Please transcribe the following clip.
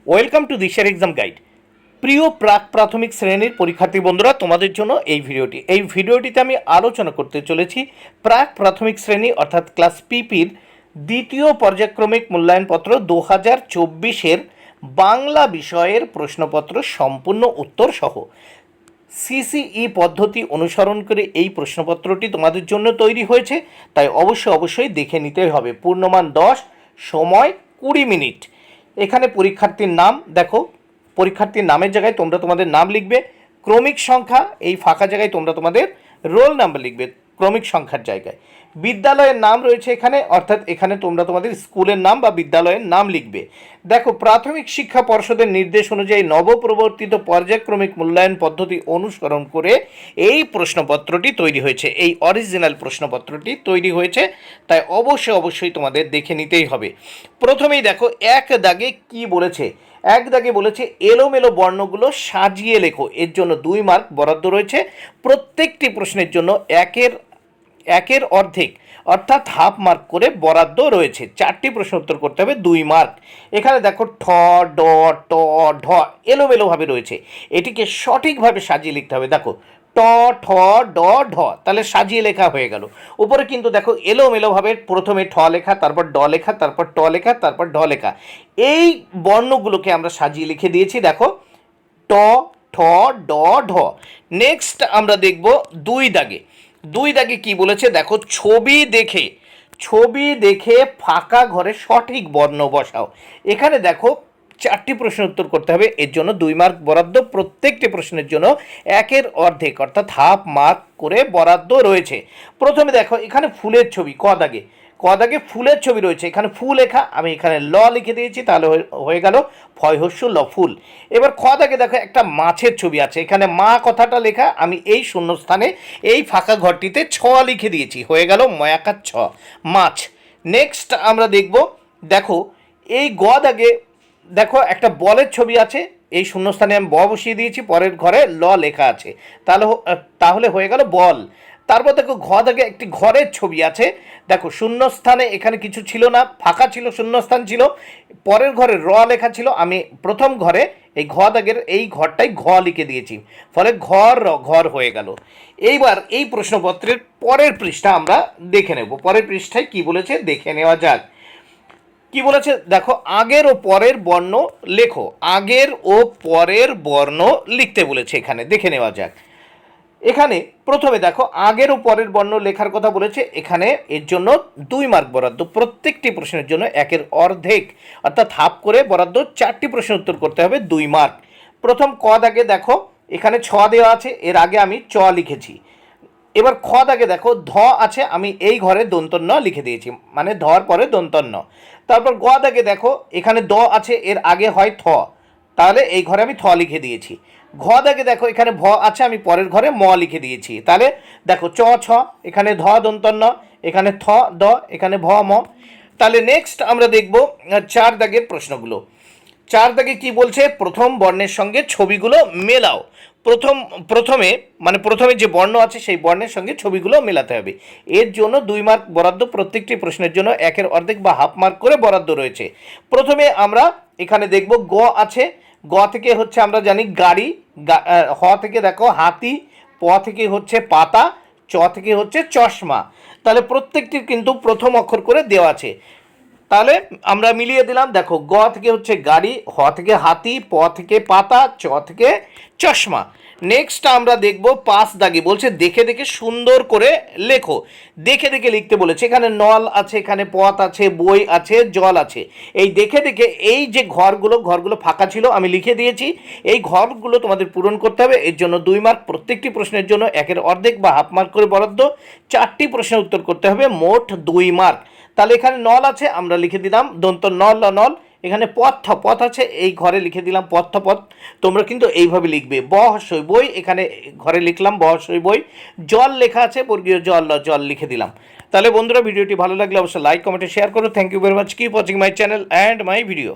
Welcome to দিশার exam guide. প্রিয় প্রাক প্রাথমিক শ্রেণীর পরীক্ষার্থী বন্ধুরা, তোমাদের জন্য এই ভিডিওটিতে আমি আলোচনা করতে চলেছি প্রাক প্রাথমিক শ্রেণী অর্থাৎ ক্লাস পিপির দ্বিতীয় পর্যায়ক্রমিক মূল্যায়নপত্র 2024-এর বাংলা বিষয়ের প্রশ্নপত্র সম্পূর্ণ উত্তর সহ সিসিই পদ্ধতি অনুসরণ করে এই প্রশ্নপত্রটি তোমাদের জন্য তৈরি হয়েছে, তাই অবশ্যই দেখে নিতে হবে। পূর্ণমান 10, সময় 20 মিনিট। এখানে পরীক্ষার্থীর নাম দেখো, পরীক্ষার্থীর নামের জায়গায় তোমরা তোমাদের নাম লিখবে, ক্রমিক সংখ্যা এই ফাঁকা জায়গায় তোমরা তোমাদের রোল নাম্বার লিখবে ক্রমিক সংখ্যার জায়গায়। বিদ্যালয়ের নাম রয়েছে এখানে, অর্থাৎ এখানে তোমরা তোমাদের স্কুলের নাম বা বিদ্যালয়ের নাম লিখবে। দেখো, প্রাথমিক শিক্ষা পর্ষদের নির্দেশ অনুযায়ী নবপ্রবর্তিত পর্যায়ক্রমিক মূল্যায়ন পদ্ধতি অনুসরণ করে এই প্রশ্নপত্রটি তৈরি হয়েছে, এই অরিজিনাল প্রশ্নপত্রটি তৈরি হয়েছে, তাই অবশ্যই তোমাদের দেখে নিতেই হবে। প্রথমেই দেখো এক দাগে কি বলেছে। এক দাগে বলেছে এলোমেলো বর্ণগুলো সাজিয়ে লেখো, এর জন্য 2 মার্ক বরাদ্দ রয়েছে। প্রত্যেকটি প্রশ্নের জন্য একের অর্ধেক অর্থাৎ হাফ মার্ক করে বরাদ্দ রয়েছে। 4টি প্রশ্ন উত্তর করতে হবে, 2 মার্ক। এখানে দেখো ঠ, ড, ট, ঢ এলোমেলোভাবে রয়েছে, এটিকে সঠিকভাবে সাজিয়ে লিখতে হবে। দেখো ট, ঠ, ড, ঢ, তাহলে সাজিয়ে লেখা হয়ে গেল। উপরে কিন্তু দেখো এলোমেলোভাবে প্রথমে ঠ লেখা, তারপর ড লেখা, তারপর ট লেখা, তারপর ঢ লেখা। এই বর্ণগুলোকে আমরা সাজিয়ে লিখে দিয়েছি। দেখো ট, ঠ, ড, ঢ। নেক্সট আমরা দেখব 2 দাগে কি বলেছে। দেখো ছবি দেখে ফাঁকা ঘরে সঠিক বর্ণ বসাও। এখানে দেখো 4টি প্রশ্ন উত্তর করতে হবে, এর জন্য 2 মার্ক বরাদ্দ। প্রত্যেকটি প্রশ্নের জন্য একের অর্ধেক অর্থাৎ হাফ মার্ক করে বরাদ্দ রয়েছে। প্রথমে দেখো এখানে ফুলের ছবি, ক দাগে ফুলের ছবি রয়েছে, এখানে ফু লেখা, আমি এখানে ল লিখে দিয়েছি, তাহলে হয়ে গেল ফয় হস্য ল ফুল। এবার খ দাগে দেখো একটা মাছের ছবি আছে, এখানে মা কথাটা লেখা, আমি এই শূন্যস্থানে এই ফাঁকা ঘরটিতে ছ লিখে দিয়েছি, হয়ে গেল ময়াকার ছ, মাছ। নেক্সট আমরা দেখব, দেখো এই গ দাগে দেখো একটা বলের ছবি আছে, এই শূন্যস্থানে আমি ব বসিয়ে দিয়েছি, পরের ঘরে ল লেখা আছে, তাহলে হয়ে গেল বল। তারপর দেখো ঘ দাগে একটি ঘরের ছবি আছে, দেখো শূন্যস্থানে এখানে কিছু ছিল না, ফাঁকা ছিল, শূন্যস্থান ছিল, পরের ঘরে র লেখা ছিল, আমি প্রথম ঘরে এই ঘ দাগের এই ঘরটাই ঘ লিখে দিয়েছি, ফলে ঘর হয়ে গেল। এইবার এই প্রশ্নপত্রের পরের পৃষ্ঠা আমরা দেখে নেব। পরের পৃষ্ঠায় কি বলেছে দেখে নেওয়া যাক। কি বলেছে দেখো, আগের ও পরের বর্ণ লেখো। আগের ও পরের বর্ণ লিখতে বলেছে, এখানে দেখে নেওয়া যাক। এখানে প্রথমে দেখো আগের ও পরের বর্ণ লেখার কথা বলেছে, এখানে এর জন্য 2 মার্ক বরাদ্দ। প্রত্যেকটি প্রশ্নের জন্য একের অর্ধেক অর্থাৎ হাফ করে বরাদ্দ। 4টি প্রশ্ন উত্তর করতে হবে, 2 মার্ক। প্রথম ক দাগে দেখো এখানে ছ দেওয়া আছে, এর আগে আমি চ লিখেছি। এবার খ দাগে দেখো ধ আছে, আমি এই ঘরে দন্তন্য লিখে দিয়েছি, মানে ধর পরে দন্তন্য। তারপর গ দাগে দেখো এখানে দ আছে, এর আগে হয় থ, তাহলে এই ঘরে আমি থ লিখে দিয়েছি। ঘ দাগে দেখো এখানে ভ আছে, আমি পরের ঘরে ম লিখে দিয়েছি, তাহলে দেখো চ ছ, এখানে ধ দন্তন্য, এখানে থ দ, এখানে ভ ম। তাহলে নেক্সট আমরা দেখব 4 দাগের প্রশ্নগুলো। 4 দাগে কি বলছে, প্রথম বর্ণের সঙ্গে ছবিগুলো মেলাও। প্রথমে যে বর্ণ আছে সেই বর্ণের সঙ্গে ছবিগুলো মেলাতে হবে, এর জন্য 2 মার্ক বরাদ্দ। প্রত্যেকটি প্রশ্নের জন্য একের অর্ধেক বা হাফ মার্ক করে বরাদ্দ রয়েছে। প্রথমে আমরা এখানে দেখব গ আছে, গ থেকে হচ্ছে আমরা জানি গাড়ি, হ থেকে দেখো হাতি, প থেকে হচ্ছে পাতা, চ থেকে হচ্ছে চশমা। তাহলে প্রত্যেকটির কিন্তু প্রথম অক্ষর করে দেওয়া আছে, তাহলে আমরা মিলিয়ে দিলাম। দেখো গ থেকে হচ্ছে গাড়ি, হ থেকে হাতি, প থেকে পাতা, চ থেকে চশমা। নেক্সট আমরা দেখব 5 দাগে বলছে দেখে দেখে সুন্দর করে লেখো। দেখে দেখে লিখতে বলেছে, এখানে নল আছে, এখানে পথ আছে, বই আছে, জল আছে। এই দেখে দেখে এই যে ঘরগুলো ফাঁকা ছিল আমি লিখে দিয়েছি, এই ঘরগুলো তোমাদের পূরণ করতে হবে, এর জন্য 2 মার্ক। প্রত্যেকটি প্রশ্নের জন্য একের অর্ধেক বা হাফ মার্ক করে বরাদ্দ। 4টি প্রশ্নের উত্তর করতে হবে, মোট 2 মার্ক। তাহলে এখানে নল আছে, আমরা লিখে দিলাম দন্ত নল নল। এখানে পথ আছে, এই ঘরে লিখে দিলাম পথ। তোমরা কিন্তু এইভাবে লিখবে। ব হস্যই বই, এখানে ঘরে লিখলাম ব হস্যই বই। জল লেখা আছে, বর্গীয় জল লিখে দিলাম। তাহলে বন্ধুরা, ভিডিওটি ভালো লাগলে অবশ্যই লাইক কমেন্টে শেয়ার করো। Thank you very much. Keep watching my channel and my video.